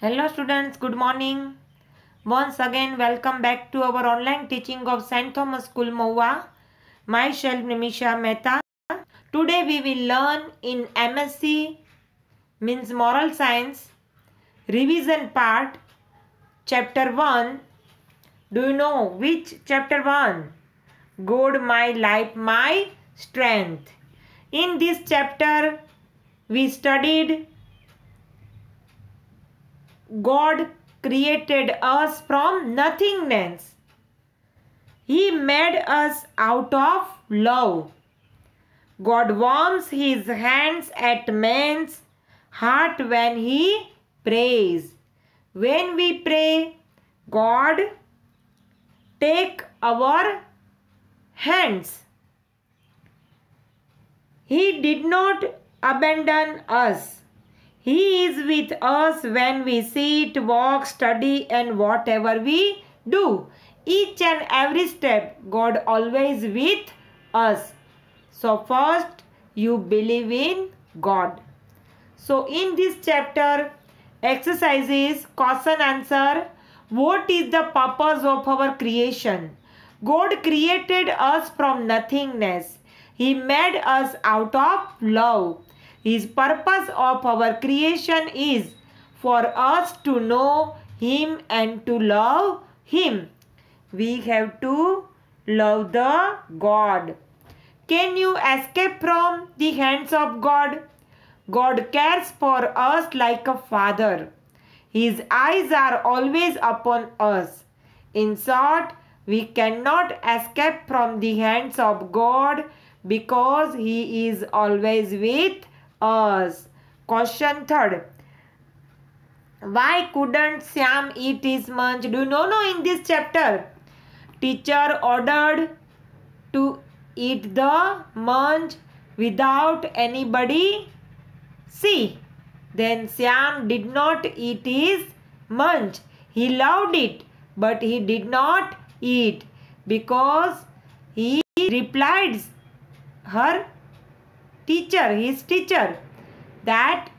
Hello students, good morning. Once again welcome back to our online teaching of St. Thomas School Mahua. Myself Nimisha Mehta. Today we will learn in MSc means Moral Science revision part chapter 1. Do you know which chapter 1? God my life, my strength. In this chapter we studied God created us from nothingness. He made us out of love. God warms his hands at man's heart when he prays. When we pray, God take our hands. He did not abandon us. He is with us when we sit, walk, study and whatever we do. Each and every step, God always with us. So first, you believe in God. So in this chapter, exercises, question answer. What is the purpose of our creation? God created us from nothingness. He made us out of love. His purpose of our creation is for us to know Him and to love Him. We have to love the God. Can you escape from the hands of God? God cares for us like a father. His eyes are always upon us. In short, we cannot escape from the hands of God because He is always with us. Question third. Why couldn't Syam eat his munch? Do you know in this chapter? Teacher ordered to eat the munch without anybody see. Then Syam did not eat his munch. He loved it, but he did not eat because he replied her teacher, his teacher, that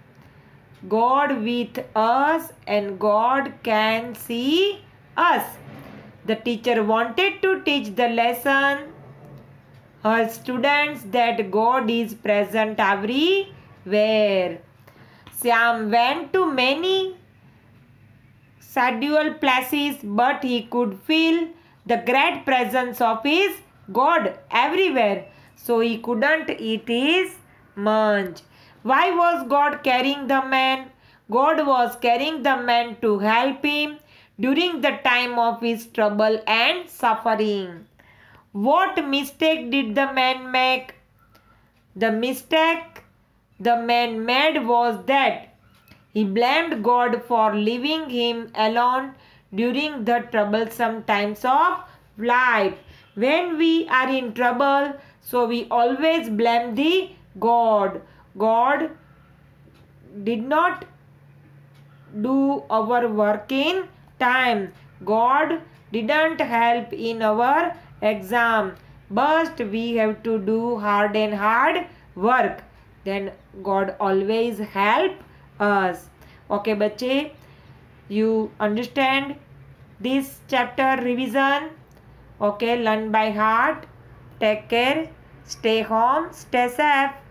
God with us and God can see us. The teacher wanted to teach the lesson her students that God is present everywhere. Syam went to many scheduled places, but he could feel the great presence of his God everywhere. So he couldn't eat his munch. Why was God carrying the man? God was carrying the man to help him during the time of his trouble and suffering. What mistake did the man make? The mistake the man made was that he blamed God for leaving him alone during the troublesome times of life. When we are in trouble, so we always blame the God. God did not do our work in time. God didn't help in our exam. But we have to do hard work. Then God always help us. Okay, बच्चे, you understand this chapter revision? Okay, learn by heart. Take care. Stay home. Stay safe.